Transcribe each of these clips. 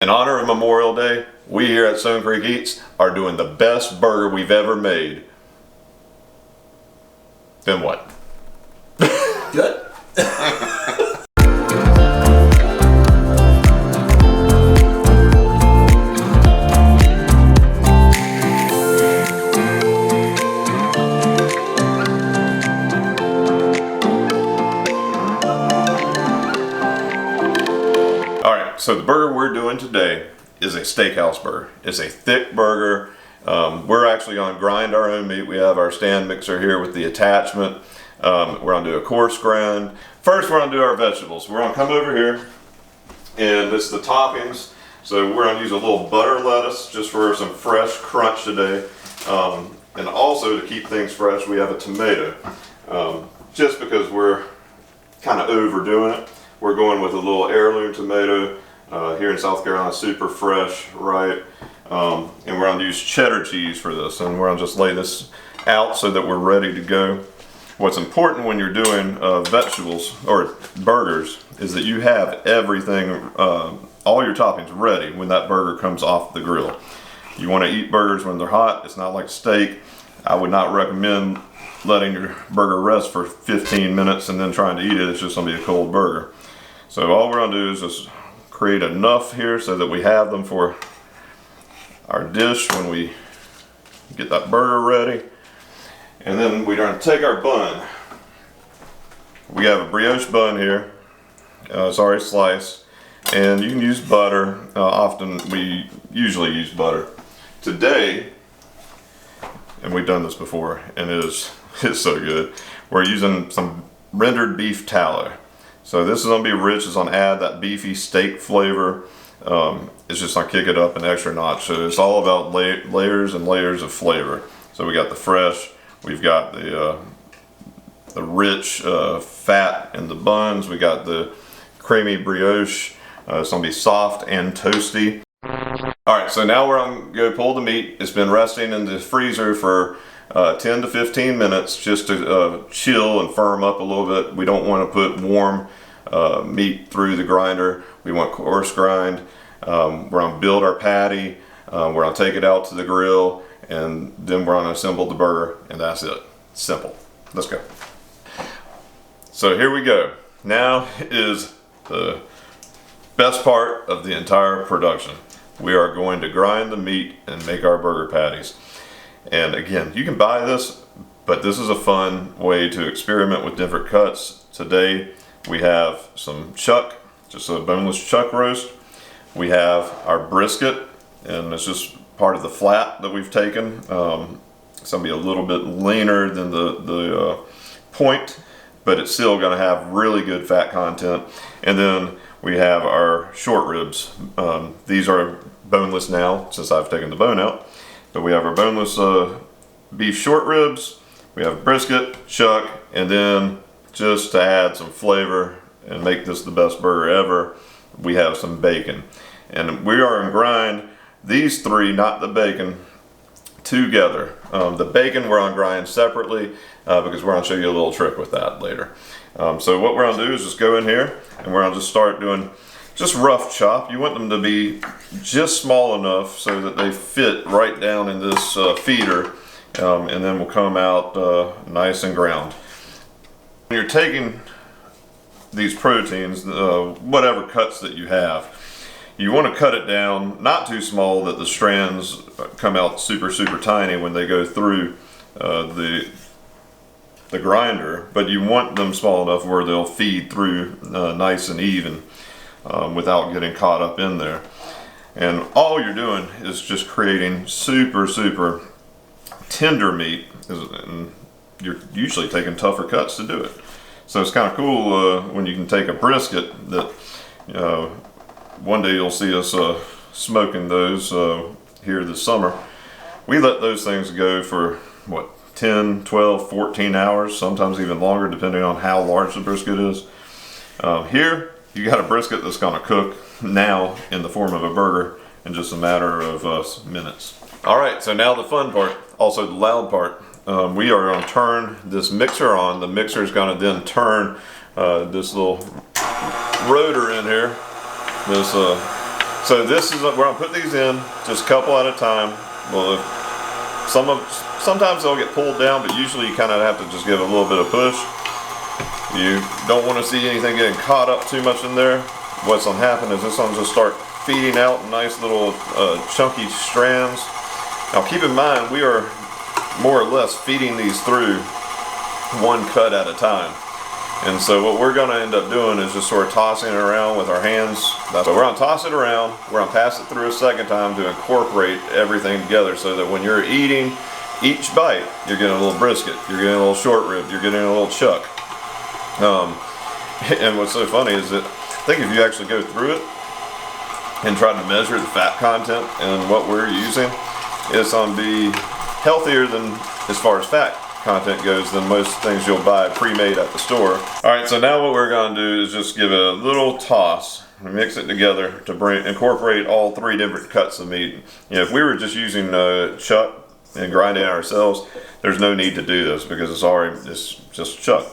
In honor of Memorial Day, we here at Stone Creek Eats are doing the best burger we've ever made. Then what? Good. Alright, so the burger we're doing today is a steakhouse burger. It's a thick burger. We're actually going to grind our own meat. We have our stand mixer here with the attachment. We're going to do a coarse grind. First, we're going to do our vegetables. We're going to come over here, and this is the toppings. So we're going to use a little butter lettuce just for some fresh crunch today. And also to keep things fresh, we have a tomato. Just because we're kind of overdoing it, we're going with a little heirloom tomato here in South Carolina, super fresh, right? And we're going to use cheddar cheese for this, and we're going to just lay this out so that we're ready to go. What's important when you're doing vegetables or burgers is that you have everything, all your toppings ready when that burger comes off the grill. You want to eat burgers when they're hot. It's not like steak. I would not recommend letting your burger rest for 15 minutes and then trying to eat it. It's just going to be a cold burger. So all we're going to do is just create enough here so that we have them for our dish when we get that burger ready. And then we're going to take our bun. We have a brioche bun here. It's already sliced. And you can use butter. Often we usually use butter. Today, and we've done this before, and it's so good, we're using some rendered beef tallow. So this is going to be rich. It's going to add that beefy steak flavor. It's just going to kick it up an extra notch. So it's all about layers and layers of flavor. So we got the fresh, we've got the rich fat in the buns, we got the creamy brioche. It's going to be soft and toasty. Alright, so now we're going to go pull the meat. It's been resting in the freezer for 10 to 15 minutes just to chill and firm up a little bit. We don't want to put warm meat through the grinder. We want coarse grind. We're going to build our patty. We're going to take it out to the grill, and then we're going to assemble the burger, and that's it. Simple. Let's go. So here we go. Now is the best part of the entire production. We are going to grind the meat and make our burger patties. And again, you can buy this, but this is a fun way to experiment with different cuts. Today we have some chuck, just a boneless chuck roast. We have our brisket, and it's just part of the flat that we've taken. It's going to be a little bit leaner than the point, but it's still going to have really good fat content. And then we have our short ribs. These are boneless now since I've taken the bone out. But we have our boneless beef short ribs, we have brisket, chuck, and then just to add some flavor and make this the best burger ever, we have some bacon. And we are going to grind these three, not the bacon, together. The bacon we're going to grind separately because we're going to show you a little trick with that later. So what we're going to do is just go in here and we're going to just start doing just rough chop. You want them to be just small enough so that they fit right down in this feeder, and then will come out nice and ground. When you're taking these proteins, whatever cuts that you have, you want to cut it down not too small that the strands come out super tiny when they go through the grinder, but you want them small enough where they'll feed through nice and even. Without getting caught up in there. And all you're doing is just creating super tender meat, and you're usually taking tougher cuts to do it. So it's kind of cool when you can take a brisket that one day you'll see us smoking those here this summer. We let those things go for what, 10, 12, 14 hours, sometimes even longer depending on how large the brisket is. Here you got a brisket that's going to cook now in the form of a burger in just a matter of minutes. Alright, so now the fun part, also the loud part. We are going to turn this mixer on. The mixer is going to then turn this little rotor in here, this So this is, we're gonna put these in just a couple at a time. Well, sometimes they'll get pulled down, but usually you kind of have to just give it a little bit of push. You don't want to see anything getting caught up too much in there. What's gonna happen is this one's just start feeding out nice little chunky strands. Now keep in mind, we are more or less feeding these through one cut at a time. And so what we're gonna end up doing is just sort of tossing it around with our hands. So we're gonna toss it around, we're gonna pass it through a second time to incorporate everything together so that when you're eating each bite, you're getting a little brisket, you're getting a little short rib, you're getting a little chuck. And what's so funny is that I think if you actually go through it and try to measure the fat content and what we're using, it's gonna be healthier than, as far as fat content goes, than most things you'll buy pre-made at the store. All right, so now what we're gonna do is just give it a little toss and mix it together to incorporate all three different cuts of meat. You know, if we were just using chuck and grinding it ourselves, there's no need to do this because it's just chuck.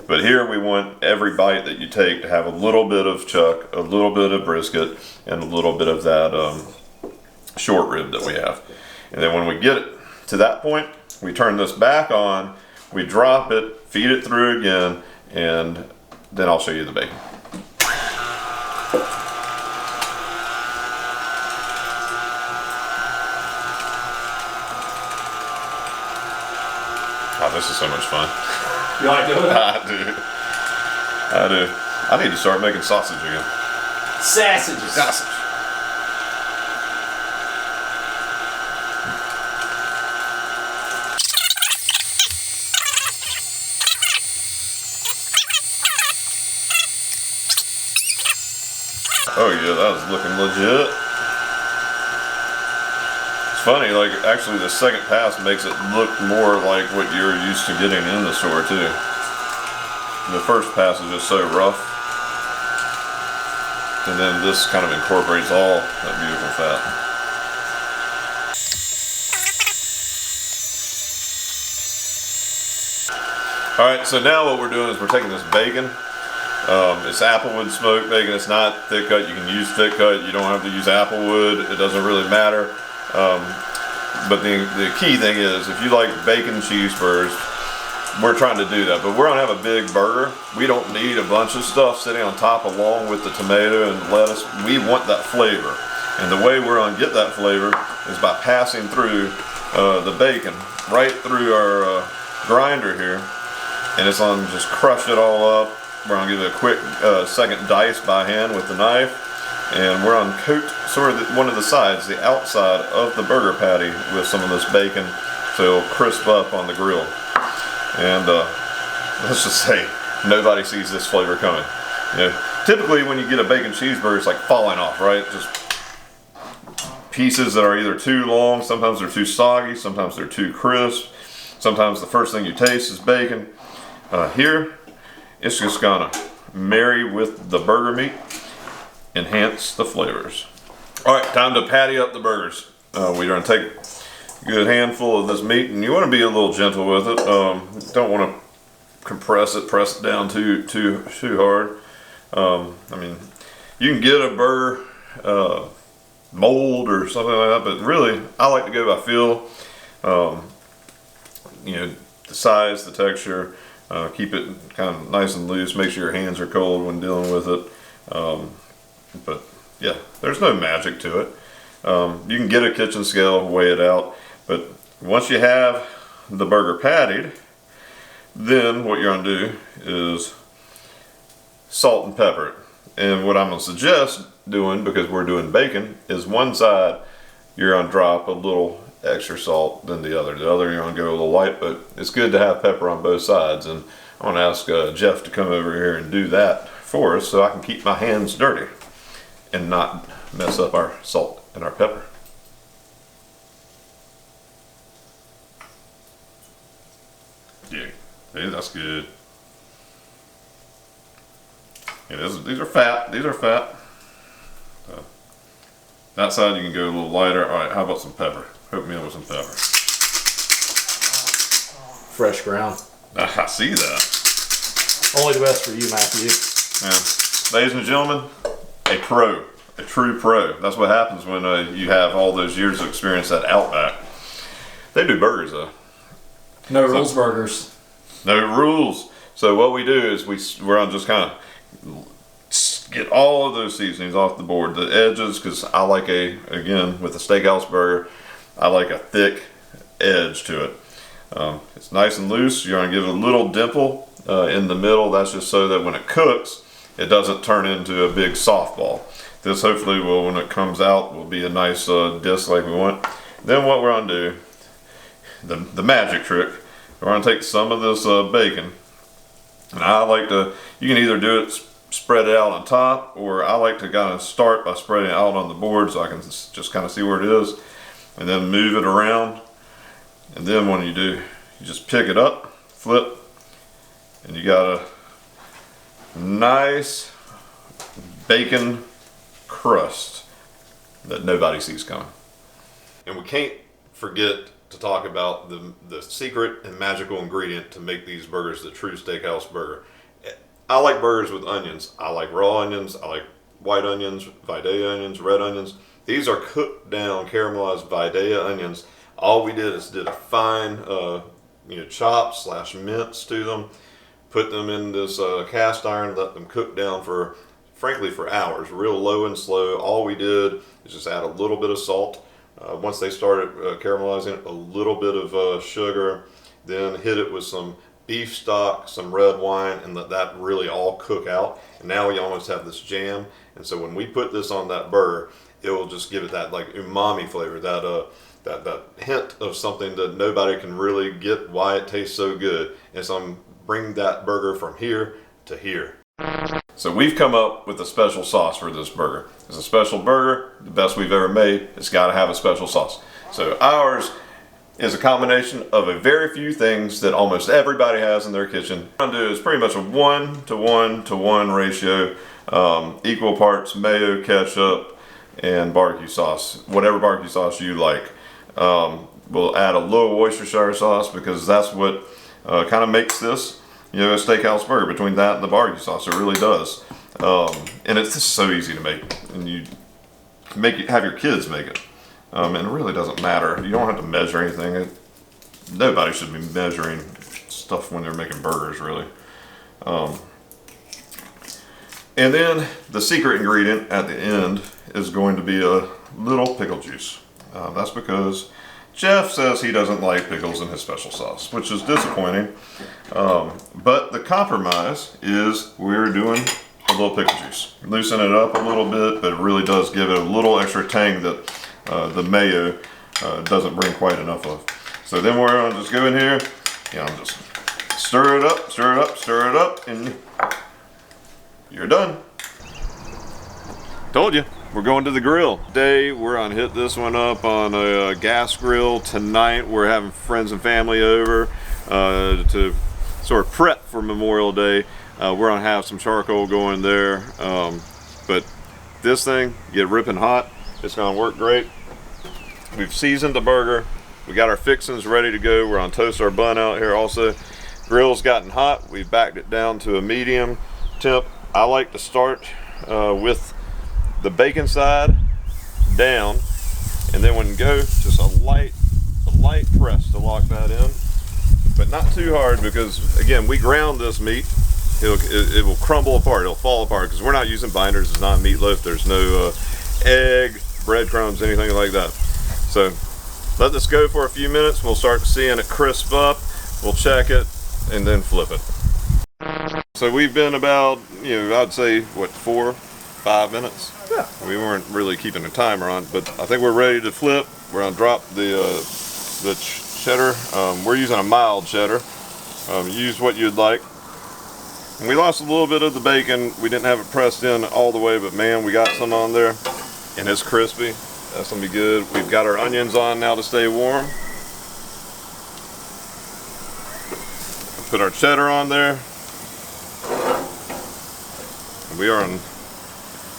But here we want every bite that you take to have a little bit of chuck, a little bit of brisket, and a little bit of that short rib that we have. And then when we get it to that point, we turn this back on, we drop it, feed it through again, and then I'll show you the bacon. Oh, this is so much fun. You like doing it? I do. I need to start making sausage again. Sausages. Sausage. Oh yeah, that was looking legit. It's funny, like actually the second pass makes it look more like what you're used to getting in the store too. The first pass is just so rough. And then this kind of incorporates all that beautiful fat. Alright, so now what we're doing is we're taking this bacon. It's applewood smoked bacon. It's not thick cut. You can use thick cut. You don't have to use applewood. It doesn't really matter. But the key thing is, if you like bacon cheeseburgers, we're trying to do that. But we're gonna have a big burger. We don't need a bunch of stuff sitting on top along with the tomato and lettuce. We want that flavor. And the way we're gonna get that flavor is by passing through the bacon right through our grinder here. And it's gonna just crush it all up. We're gonna give it a quick second dice by hand with the knife, and we're gonna coat sort of one of the sides, the outside of the burger patty, with some of this bacon so it'll crisp up on the grill. And let's just say nobody sees this flavor coming. You know, typically when you get a bacon cheeseburger, it's like falling off, right? Just pieces that are either too long, sometimes they're too soggy, sometimes they're too crisp, sometimes the first thing you taste is bacon. Here, it's just gonna marry with the burger meat, enhance the flavors. All right, time to patty up the burgers. We're gonna take a good handful of this meat, and you wanna be a little gentle with it. Don't wanna compress it, press it down too hard. I mean, you can get a burger mold or something like that, but really, I like to go by feel. You know, the size, the texture. Keep it kind of nice and loose. Make sure your hands are cold when dealing with it. But yeah, there's no magic to it. You can get a kitchen scale, weigh it out. But once you have the burger pattied, then what you're going to do is salt and pepper it. And what I'm going to suggest doing, because we're doing bacon, is one side you're going to drop a little extra salt than the other. The other you're going to go a little light, but it's good to have pepper on both sides. And I'm going to ask Jeff to come over here and do that for us so I can keep my hands dirty and not mess up our salt and our pepper. Yeah, hey, that's good. Yeah, these are fat. These are fat. That side you can go a little lighter. All right, how about some pepper? Hook me up with some pepper. Fresh ground. I see that. Only the best for you, Matthew. Yeah. Ladies and gentlemen, a pro a true pro. That's what happens when you have all those years of experience at Outback. They do burgers though. No rules burgers. No rules. So what we do is we're on just kind of get all of those seasonings off the board. The edges, because I like again, with a steakhouse burger, I like a thick edge to it. It's nice and loose. You're gonna give it a little dimple in the middle. That's just so that when it cooks, it doesn't turn into a big softball. This hopefully will, when it comes out, will be a nice disc like we want. Then what we're gonna do, the magic trick, we're gonna take some of this bacon, and I like to, you can either do it, spread it out on top, or I like to kind of start by spreading it out on the board so I can just kind of see where it is, and then move it around. And then when you do, you just pick it up, flip, and you got a nice bacon crust that nobody sees coming. And we can't forget to talk about the secret and magical ingredient to make these burgers the true steakhouse burger. I like burgers with onions. I like raw onions. I like white onions, Vidalia onions, red onions. These are cooked down, caramelized Vidalia onions. All we did is did a fine, chop / mince to them. Put them in this cast iron, let them cook down for, frankly, for hours, real low and slow. All we did is just add a little bit of salt. Once they started caramelizing, a little bit of sugar, then hit it with some beef stock, some red wine, and let that really all cook out. And now we almost have this jam. And so when we put this on that burger, it will just give it that like umami flavor, that hint of something that nobody can really get why it tastes so good. And so I'm bringing that burger from here to here. So we've come up with a special sauce for this burger. It's a special burger, the best we've ever made. It's got to have a special sauce. So ours is a combination of a very few things that almost everybody has in their kitchen. What I'm gonna do is pretty much a 1:1:1 ratio, equal parts mayo, ketchup, and barbecue sauce, whatever barbecue sauce you like. We'll add a little Worcestershire sauce because that's what kind of makes this, a steakhouse burger. Between that and the barbecue sauce, it really does. And it's just so easy to make, and you have your kids make it. And it really doesn't matter. You don't have to measure anything. Nobody should be measuring stuff when they're making burgers, really. And then the secret ingredient at the end is going to be a little pickle juice. That's because Jeff says he doesn't like pickles in his special sauce, which is disappointing. But the compromise is we're doing a little pickle juice. Loosen it up a little bit, but it really does give it a little extra tang that the mayo doesn't bring quite enough of. So then we're gonna just go in here, just stir it up, stir it up, stir it up, and you're done. Told you, we're going to the grill. Today we're gonna hit this one up on a gas grill. Tonight we're having friends and family over to sort of prep for Memorial Day. We're gonna have some charcoal going there, but this thing get ripping hot. It's gonna work great. We've seasoned the burger. We got our fixings ready to go. We're gonna toast our bun out here also. Grill's gotten hot. We backed it down to a medium temp. I like to start with the bacon side down, and then when you go, just a light press to lock that in, but not too hard because again, we ground this meat. It will crumble apart. It'll fall apart because we're not using binders. It's not meatloaf. There's no egg, breadcrumbs, anything like that. So let this go for a few minutes. We'll start seeing it crisp up. We'll check it and then flip it. So we've been about, I'd say, 4-5 minutes? Yeah. We weren't really keeping a timer on, but I think we're ready to flip. We're gonna drop the cheddar. We're using a mild cheddar. Use what you'd like. And we lost a little bit of the bacon. We didn't have it pressed in all the way, but man, we got some on there. And it's crispy. That's gonna be good. We've got our onions on now to stay warm. Put our cheddar on there. We are on,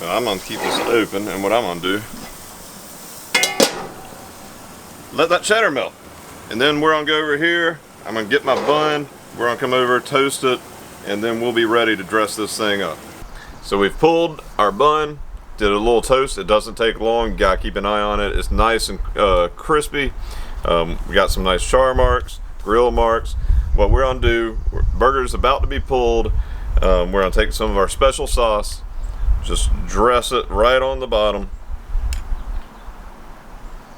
I'm gonna keep this open, and what I'm gonna do, let that cheddar melt. And then we're gonna go over here. I'm gonna get my bun. We're gonna come over, toast it, and then we'll be ready to dress this thing up. So we've pulled our bun, Did a little toast. It doesn't take long. You gotta keep an eye on it. It's nice and crispy. We got some nice char marks, grill marks. What we're gonna do, burger's about to be pulled. We're gonna take some of our special sauce, just dress it right on the bottom.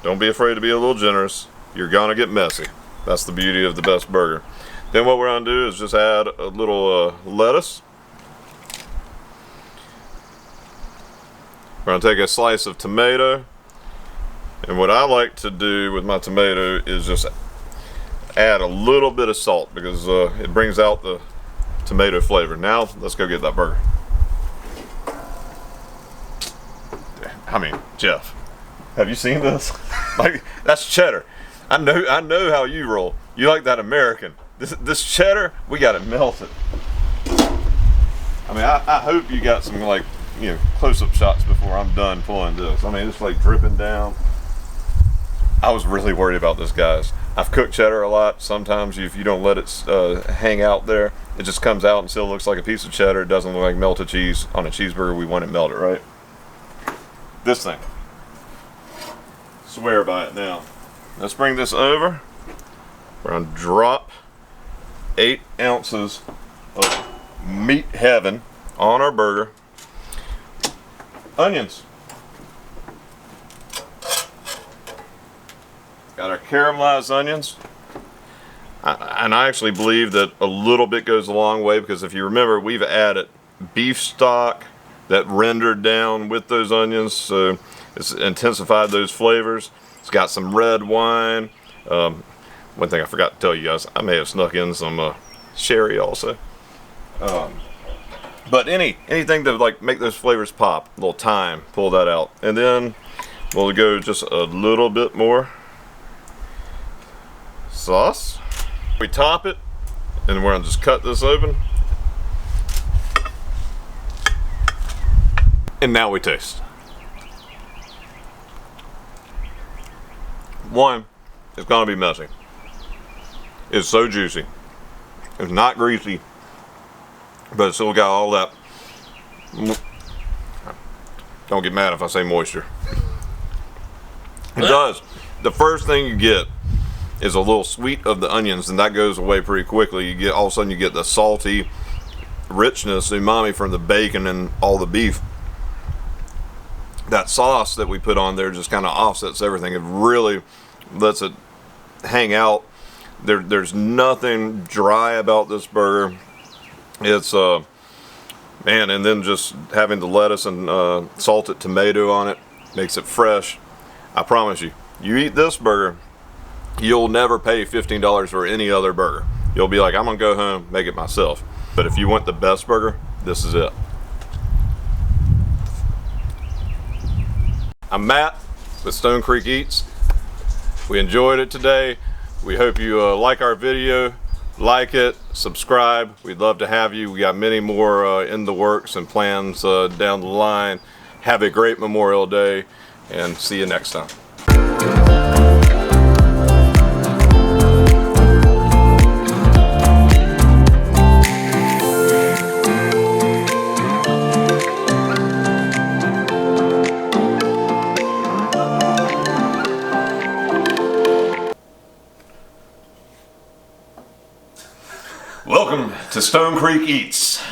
Don't be afraid to be a little generous. You're gonna get messy. That's the beauty of the best burger. Then what we're gonna do is just add a little lettuce. We're gonna take a slice of tomato, and what I like to do with my tomato is just add a little bit of salt because it brings out the tomato flavor. Now let's go get that burger. I mean, Jeff, have you seen this? Like, that's cheddar. I know how you roll. You like that American. This cheddar, we got it melted. I mean, I hope you got some, like, you know, close-up shots before I'm done pulling this. I mean, it's like dripping down. I was really worried about this, guys. I've cooked cheddar a lot. Sometimes if you don't let it hang out there, it just comes out and still looks like a piece of cheddar. It doesn't look like melted cheese on a cheeseburger. We want it melted, right? This thing. Swear by it now. Let's bring this over. We're gonna drop 8 ounces of meat heaven on our burger. Onions. Got our caramelized onions. And I actually believe that a little bit goes a long way, because if you remember, we've added beef stock that rendered down with those onions, so it's intensified those flavors. It's got some red wine. One thing I forgot to tell you guys, I may have snuck in some sherry also. But anything to like make those flavors pop, a little thyme, pull that out. And then we'll go just a little bit more sauce. We top it, and we're gonna just cut this open. And now we taste. One, it's gonna be messy. It's so juicy. It's not greasy, but it's still got all that. Don't get mad if I say moisture. It does. The first thing you get is a little sweet of the onions, and that goes away pretty quickly. You get, all of a sudden you get the salty richness, umami from the bacon and all the beef. That sauce that we put on there just kind of offsets everything. It really lets it hang out. There's nothing dry about this burger. It's man, and then just having the lettuce and salted tomato on it makes it fresh. I promise you, you eat this burger, you'll never pay $15 for any other burger. You'll be like, I'm gonna go home, make it myself. But if you want the best burger, this is it. I'm Matt with Stone Creek Eats. We enjoyed it today. We hope you like our video, like it, subscribe. We'd love to have you. We got many more in the works and plans down the line. Have a great Memorial Day, and see you next time. Welcome to Stone Creek Eats.